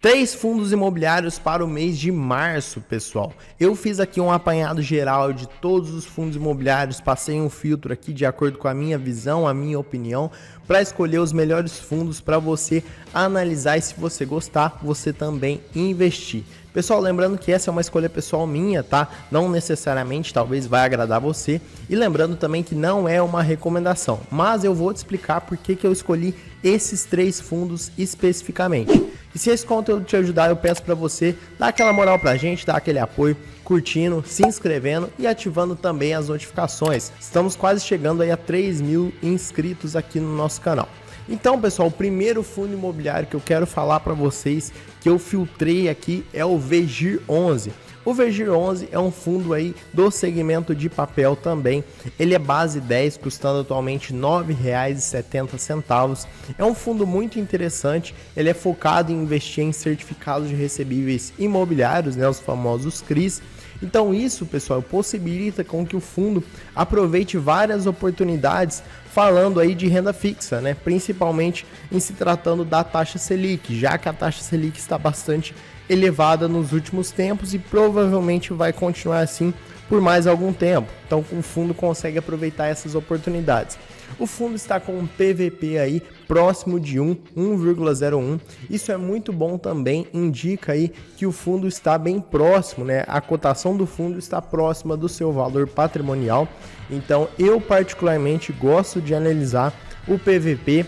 3 fundos imobiliários para o mês de março, pessoal. Eu fiz aqui um apanhado geral de todos os fundos imobiliários, passei um filtro aqui de acordo com a minha visão, a minha opinião, para escolher os melhores fundos para você analisar e, se você gostar, você também investir. Pessoal, lembrando que essa é uma escolha pessoal minha, tá? Não necessariamente, talvez vai agradar você. E lembrando também que não é uma recomendação, mas eu vou te explicar por que eu escolhi esses 3 fundos especificamente. E se esse conteúdo te ajudar, eu peço para você dar aquela moral pra gente, dar aquele apoio, curtindo, se inscrevendo e ativando também as notificações. Estamos quase chegando aí a 3.000 inscritos aqui no nosso canal. Então, pessoal, o primeiro fundo imobiliário que eu quero falar para vocês, que eu filtrei aqui, é o VGIR11. O VGIR11 é um fundo aí do segmento de papel também. Ele é base 10, custando atualmente R$ 9,70. É um fundo muito interessante. Ele é focado em investir em certificados de recebíveis imobiliários, né, os famosos CRIs. Então isso, pessoal, possibilita com que o fundo aproveite várias oportunidades, falando aí de renda fixa, né? Principalmente em se tratando da taxa Selic, já que a taxa Selic está bastante elevada nos últimos tempos e provavelmente vai continuar assim por mais algum tempo. Então o fundo consegue aproveitar essas oportunidades. O fundo está com um PVP aí próximo de 1,01. Isso é muito bom também, indica aí que o fundo está bem próximo, né? A cotação do fundo está próxima do seu valor patrimonial. Então eu particularmente gosto de analisar o PVP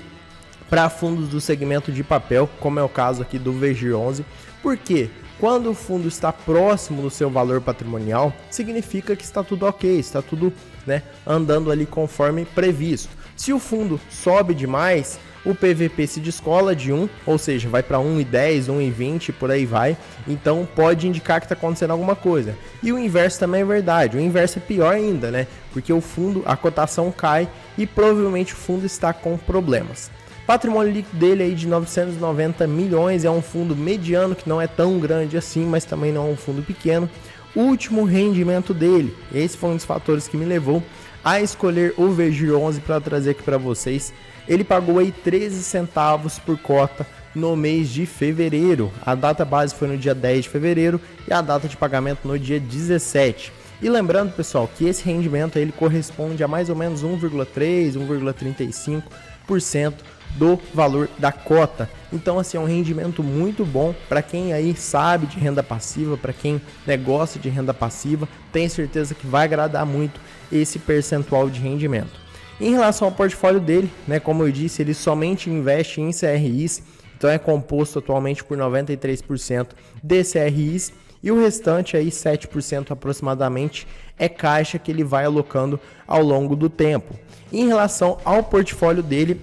para fundos do segmento de papel, como é o caso aqui do VGIR11. Por quê? Quando o fundo está próximo do seu valor patrimonial, significa que está tudo ok, está tudo, né, andando ali conforme previsto. Se o fundo sobe demais, o PVP se descola de 1, ou seja, vai para 1,10, 1,20, por aí vai. Então pode indicar que está acontecendo alguma coisa. E o inverso também é verdade. O inverso é pior ainda, né? Porque o fundo, a cotação cai e provavelmente o fundo está com problemas. Patrimônio líquido dele aí de 990 milhões, é um fundo mediano que não é tão grande assim, mas também não é um fundo pequeno. O último rendimento dele, esse foi um dos fatores que me levou a escolher o VGIR11 para trazer aqui para vocês. Ele pagou aí 13 centavos por cota no mês de fevereiro. A data base foi no dia 10 de fevereiro e a data de pagamento no dia 17. E lembrando, pessoal, que esse rendimento ele corresponde a mais ou menos 1,3, 1,35% do valor da cota. Então, assim, é um rendimento muito bom para quem aí sabe de renda passiva, para quem gosta de renda passiva, tenho certeza que vai agradar muito esse percentual de rendimento. Em relação ao portfólio dele, né, como eu disse, ele somente investe em CRIs, então é composto atualmente por 93% de CRIs e o restante aí 7% aproximadamente é caixa que ele vai alocando ao longo do tempo. Em relação ao portfólio dele,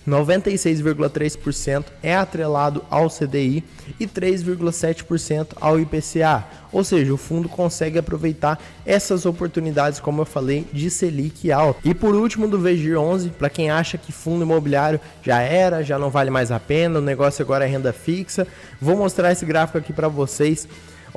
96,3% é atrelado ao CDI e 3,7% ao IPCA, ou seja, o fundo consegue aproveitar essas oportunidades, como eu falei, de Selic alta. E por último, do VGIR11, para quem acha que fundo imobiliário já não vale mais a pena, o negócio agora é renda fixa, vou mostrar esse gráfico aqui para vocês.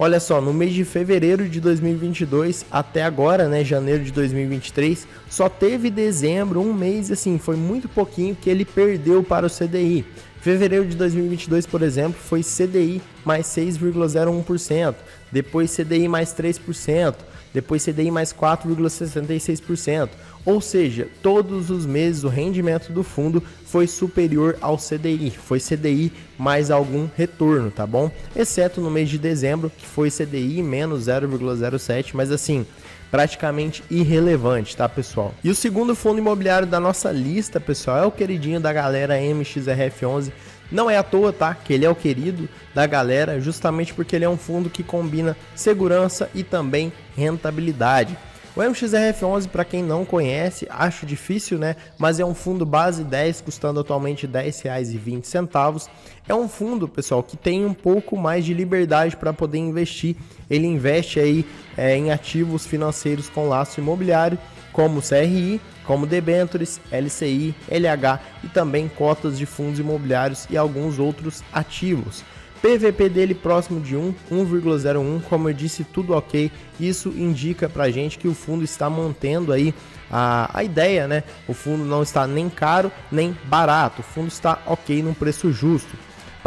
Olha só, no mês de fevereiro de 2022 até agora, né, janeiro de 2023, só teve dezembro, um mês, assim, foi muito pouquinho que ele perdeu para o CDI. Fevereiro de 2022, por exemplo, foi CDI mais 6,01%, depois CDI mais 3%, depois CDI mais 4,66%. Ou seja, todos os meses o rendimento do fundo foi superior ao CDI, foi CDI mais algum retorno, tá bom? Exceto no mês de dezembro, que foi CDI menos 0,07, mas assim, praticamente irrelevante, tá, pessoal? E o segundo fundo imobiliário da nossa lista, pessoal, é o queridinho da galera MXRF11. Não é à toa, tá, que ele é o querido da galera, justamente porque ele é um fundo que combina segurança e também rentabilidade. O MXRF11, para quem não conhece, acho difícil, né? Mas é um fundo base 10, custando atualmente R$ 10,20. É um fundo, pessoal, que tem um pouco mais de liberdade para poder investir. Ele investe aí em ativos financeiros com laço imobiliário, como CRI, como debêntures, LCI, LH e também cotas de fundos imobiliários e alguns outros ativos. PVP dele próximo de 1,01, como eu disse, tudo ok. Isso indica pra gente que o fundo está mantendo aí a ideia, né? O fundo não está nem caro nem barato, o fundo está ok num preço justo.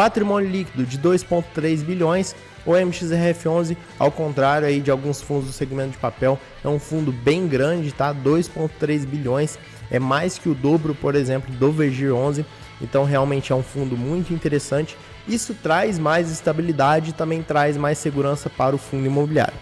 Patrimônio líquido de 2,3 bilhões. O MXRF11, ao contrário aí de alguns fundos do segmento de papel, é um fundo bem grande, tá? 2,3 bilhões, é mais que o dobro, por exemplo, do VGIR11. Então realmente é um fundo muito interessante. Isso traz mais estabilidade e também traz mais segurança para o fundo imobiliário.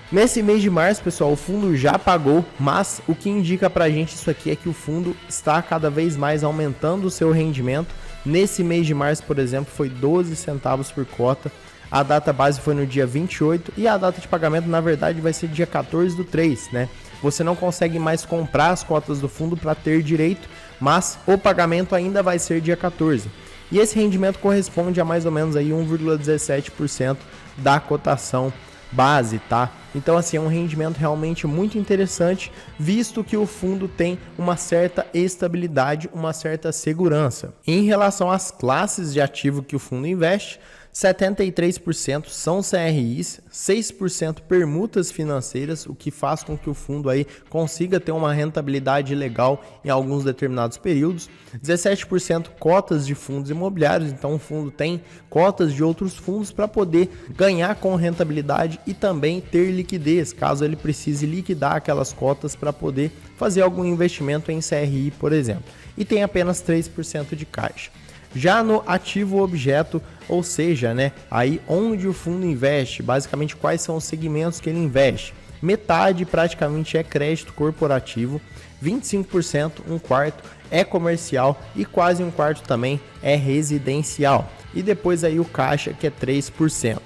Nesse mês de março, pessoal, o fundo já pagou, mas o que indica pra gente isso aqui é que o fundo está cada vez mais aumentando o seu rendimento. Nesse mês de março, por exemplo, foi 12 centavos por cota. A data base foi no dia 28 e a data de pagamento, na verdade, vai ser dia 14/3, né? Você não consegue mais comprar as cotas do fundo para ter direito, mas o pagamento ainda vai ser dia 14. E esse rendimento corresponde a mais ou menos aí 1,17% da cotação base, tá? Então assim, é um rendimento realmente muito interessante, visto que o fundo tem uma certa estabilidade, uma certa segurança. Em relação às classes de ativo que o fundo investe, 73% são CRIs, 6% permutas financeiras, o que faz com que o fundo aí consiga ter uma rentabilidade legal em alguns determinados períodos. 17% cotas de fundos imobiliários, então o fundo tem cotas de outros fundos para poder ganhar com rentabilidade e também ter liquidez, caso ele precise liquidar aquelas cotas para poder fazer algum investimento em CRI, por exemplo. E tem apenas 3% de caixa. Já no ativo objeto, ou seja, né, aí onde o fundo investe, basicamente quais são os segmentos que ele investe. Metade praticamente é crédito corporativo, 25%, um quarto é comercial e quase um quarto também é residencial. E depois aí o caixa, que é 3%.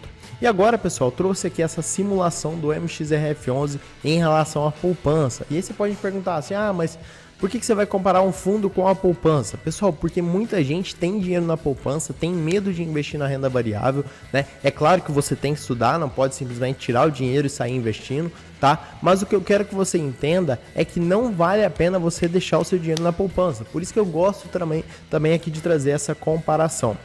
E agora, pessoal, trouxe aqui essa simulação do MXRF11 em relação à poupança. E aí você pode perguntar assim, mas por que você vai comparar um fundo com a poupança? Pessoal, porque muita gente tem dinheiro na poupança, tem medo de investir na renda variável, né? É claro que você tem que estudar, não pode simplesmente tirar o dinheiro e sair investindo, tá? Mas o que eu quero que você entenda é que não vale a pena você deixar o seu dinheiro na poupança. Por isso que eu gosto também aqui de trazer essa comparação.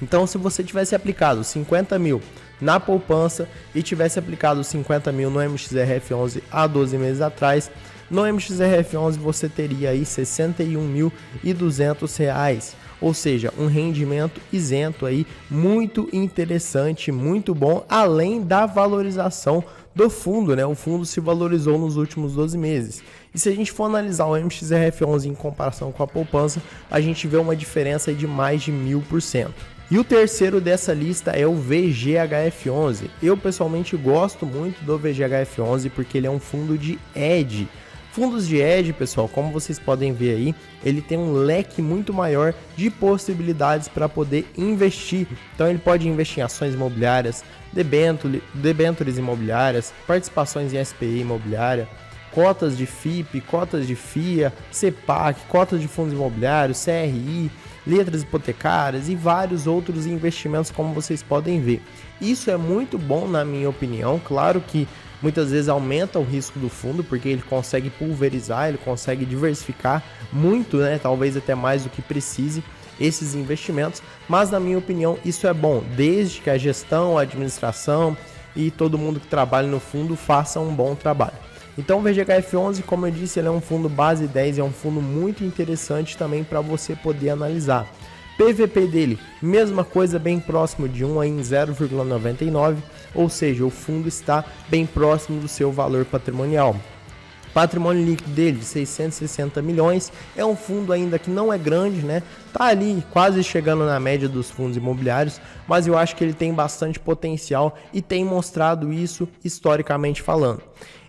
Então, se você tivesse aplicado 50 mil na poupança e tivesse aplicado 50 mil no MXRF11 há 12 meses atrás, no MXRF11 você teria aí R$ 61.200, ou seja, um rendimento isento aí, muito interessante, muito bom, além da valorização do fundo, né? O fundo se valorizou nos últimos 12 meses. E se a gente for analisar o MXRF11 em comparação com a poupança, a gente vê uma diferença aí de mais de 1000%. E o terceiro dessa lista é o VGHF11. Eu pessoalmente gosto muito do VGHF11 porque ele é um fundo de hedge. Fundos de hedge, pessoal, como vocês podem ver aí, ele tem um leque muito maior de possibilidades para poder investir. Então ele pode investir em ações imobiliárias, debêntures imobiliárias, participações em SPI imobiliária, cotas de FIP, cotas de FIA, CEPAC, cotas de fundos imobiliários, CRI, letras hipotecárias e vários outros investimentos, como vocês podem ver. Isso é muito bom na minha opinião, claro que muitas vezes aumenta o risco do fundo, porque ele consegue pulverizar, ele consegue diversificar muito, né? Talvez até mais do que precise esses investimentos, mas na minha opinião isso é bom, desde que a gestão, a administração e todo mundo que trabalha no fundo faça um bom trabalho. Então o VGHF11, como eu disse, ele é um fundo base 10, é um fundo muito interessante também para você poder analisar. PVP dele, mesma coisa, bem próximo de 1 em 0,99, ou seja, o fundo está bem próximo do seu valor patrimonial. Patrimônio líquido dele de 660 milhões, é um fundo ainda que não é grande, né? Tá ali quase chegando na média dos fundos imobiliários, mas eu acho que ele tem bastante potencial e tem mostrado isso historicamente falando.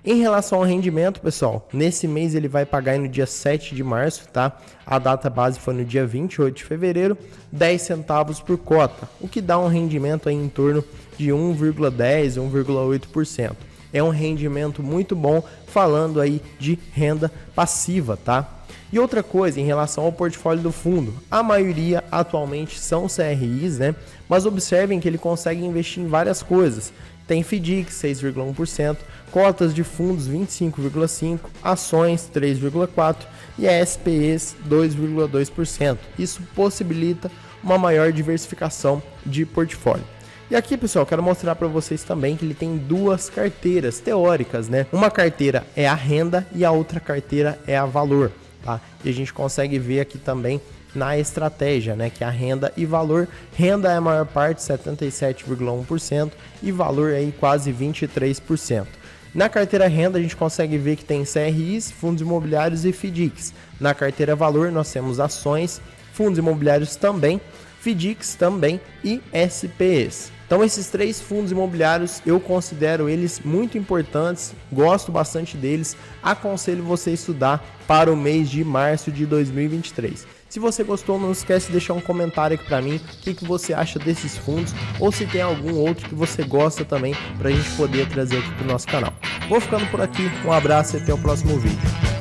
Em relação ao rendimento, pessoal, nesse mês ele vai pagar no dia 7 de março, tá? A data base foi no dia 28 de fevereiro, 10 centavos por cota, o que dá um rendimento aí em torno de 1,10, 1,8%. É um rendimento muito bom, falando aí de renda passiva, tá? E outra coisa, em relação ao portfólio do fundo, a maioria atualmente são CRIs, né? Mas observem que ele consegue investir em várias coisas. Tem FDIC 6,1%, cotas de fundos 25,5%, ações 3,4% e SPEs 2,2%. Isso possibilita uma maior diversificação de portfólio. E aqui, pessoal, quero mostrar para vocês também que ele tem duas carteiras teóricas, né? Uma carteira é a renda e a outra carteira é a valor, tá? E a gente consegue ver aqui também na estratégia, né, que é a renda e valor. Renda é a maior parte, 77,1%, e valor aí quase 23%. Na carteira renda a gente consegue ver que tem CRIs, fundos imobiliários e FDICs. Na carteira valor nós temos ações, fundos imobiliários também, FDICs também e SPEs. Então esses 3 fundos imobiliários eu considero eles muito importantes, gosto bastante deles, aconselho você a estudar para o mês de março de 2023. Se você gostou, não esquece de deixar um comentário aqui para mim, o que você acha desses fundos, ou se tem algum outro que você gosta também, para a gente poder trazer aqui para o nosso canal. Vou ficando por aqui, um abraço e até o próximo vídeo.